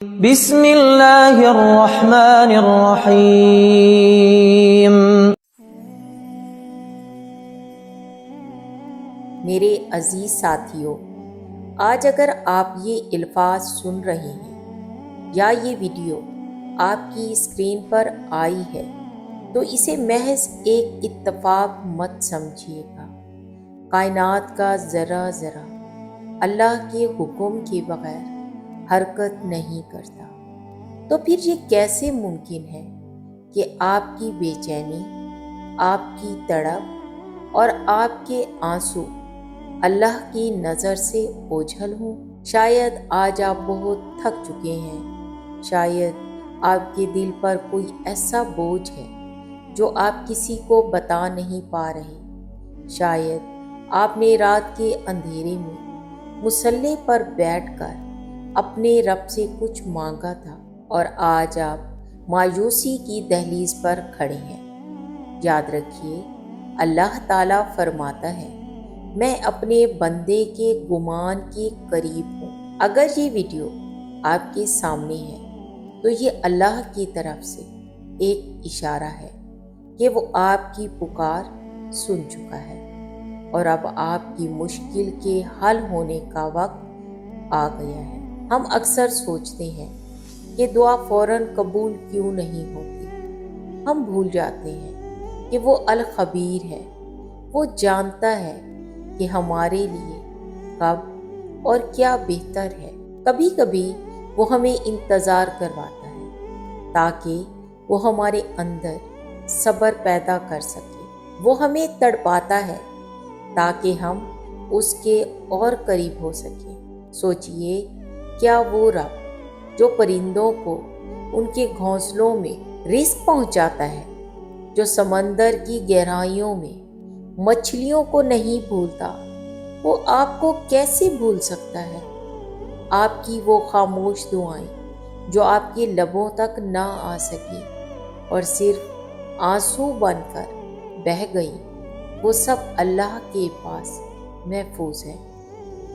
بسم اللہ الرحمن الرحیم۔ میرے عزیز ساتھیوں، آج اگر آپ یہ الفاظ سن رہے ہیں یا یہ ویڈیو آپ کی اسکرین پر آئی ہے تو اسے محض ایک اتفاق مت سمجھیے گا۔ کائنات کا ذرہ ذرہ اللہ کے حکم کے بغیر حرکت نہیں کرتا، تو پھر یہ کیسے ممکن ہے کہ آپ کی بے چینی، آپ کی تڑپ اور آپ کے آنسو اللہ کی نظر سے اوجھل ہوں؟ شاید آج آپ بہت تھک چکے ہیں، شاید آپ کے دل پر کوئی ایسا بوجھ ہے جو آپ کسی کو بتا نہیں پا رہے، شاید آپ نے رات کے اندھیرے میں مصلی پر بیٹھ کر اپنے رب سے کچھ مانگا تھا اور آج آپ مایوسی کی دہلیز پر کھڑے ہیں۔ یاد رکھیے، اللہ تعالیٰ فرماتا ہے، میں اپنے بندے کے گمان کے قریب ہوں۔ اگر یہ ویڈیو آپ کے سامنے ہے تو یہ اللہ کی طرف سے ایک اشارہ ہے کہ وہ آپ کی پکار سن چکا ہے اور اب آپ کی مشکل کے حل ہونے کا وقت آ گیا ہے۔ ہم اکثر سوچتے ہیں کہ دعا فوراً قبول کیوں نہیں ہوتی۔ ہم بھول جاتے ہیں کہ وہ الخبیر ہے، وہ جانتا ہے کہ ہمارے لیے کب اور کیا بہتر ہے۔ کبھی کبھی وہ ہمیں انتظار کرواتا ہے تاکہ وہ ہمارے اندر صبر پیدا کر سکے۔ وہ ہمیں تڑپاتا ہے تاکہ ہم اس کے اور قریب ہو سکیں۔ سوچئے، کیا وہ رب جو پرندوں کو ان کے گھونسلوں میں رزق پہنچاتا ہے، جو سمندر کی گہرائیوں میں مچھلیوں کو نہیں بھولتا، وہ آپ کو کیسے بھول سکتا ہے؟ آپ کی وہ خاموش دعائیں جو آپ کے لبوں تک نہ آ سکیں اور صرف آنسو بن کر بہہ گئیں، وہ سب اللہ کے پاس محفوظ ہیں۔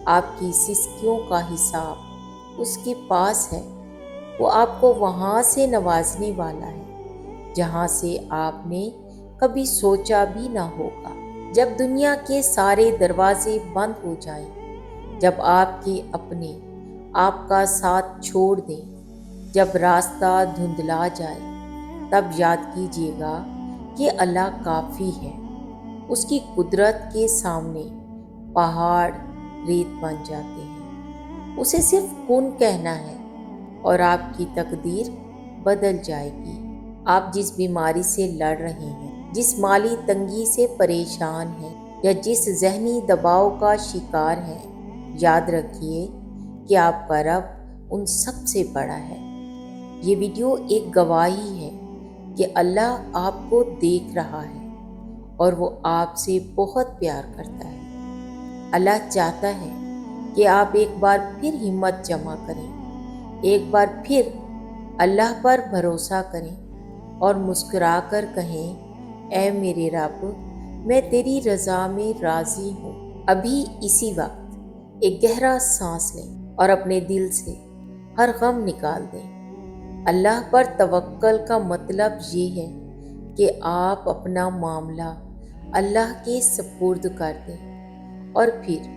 آپ کی سسکیوں کا حساب اس کے پاس ہے۔ وہ آپ کو وہاں سے نوازنے والا ہے جہاں سے آپ نے کبھی سوچا بھی نہ ہوگا۔ جب دنیا کے سارے دروازے بند ہو جائیں، جب آپ کے اپنے آپ کا ساتھ چھوڑ دیں، جب راستہ دھندلا جائے، تب یاد کیجیے گا کہ اللہ کافی ہے۔ اس کی قدرت کے سامنے پہاڑ ریت بن جاتے ہیں۔ اسے صرف کن کہنا ہے اور آپ کی تقدیر بدل جائے گی۔ آپ جس بیماری سے لڑ رہے ہیں، جس مالی تنگی سے پریشان ہیں یا جس ذہنی دباؤ کا شکار ہیں، یاد رکھیے کہ آپ کا رب ان سب سے بڑا ہے۔ یہ ویڈیو ایک گواہی ہے کہ اللہ آپ کو دیکھ رہا ہے اور وہ آپ سے بہت پیار کرتا ہے۔ اللہ چاہتا ہے کہ آپ ایک بار پھر ہمت جمع کریں، ایک بار پھر اللہ پر بھروسہ کریں اور مسکرا کر کہیں، اے میرے رب، میں تیری رضا میں راضی ہوں۔ ابھی اسی وقت ایک گہرا سانس لیں اور اپنے دل سے ہر غم نکال دیں۔ اللہ پر توکل کا مطلب یہ ہے کہ آپ اپنا معاملہ اللہ کے سپرد کر دیں اور پھر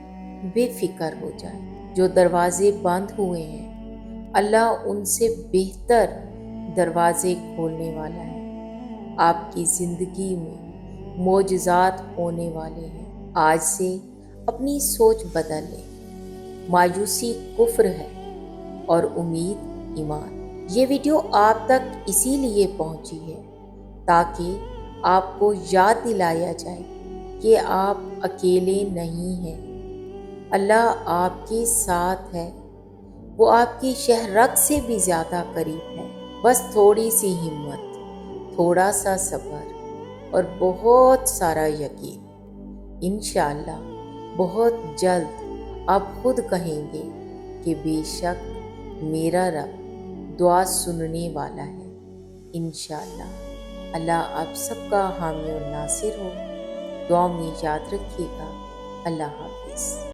بے فکر ہو جائیں۔ جو دروازے بند ہوئے ہیں، اللہ ان سے بہتر دروازے کھولنے والا ہے۔ آپ کی زندگی میں معجزات ہونے والے ہیں۔ آج سے اپنی سوچ بدل لیں۔ مایوسی کفر ہے اور امید ایمان۔ یہ ویڈیو آپ تک اسی لیے پہنچی ہے تاکہ آپ کو یاد دلایا جائے کہ آپ اکیلے نہیں ہیں۔ اللہ آپ کے ساتھ ہے، وہ آپ کی شہرک سے بھی زیادہ قریب ہے۔ بس تھوڑی سی ہمت، تھوڑا سا صبر اور بہت سارا یقین۔ انشاءاللہ بہت جلد آپ خود کہیں گے کہ بے شک میرا رب دعا سننے والا ہے۔ انشاءاللہ اللہ آپ سب کا حامی اور ناصر ہو۔ دعا میں یاد رکھیے گا۔ اللہ حافظ۔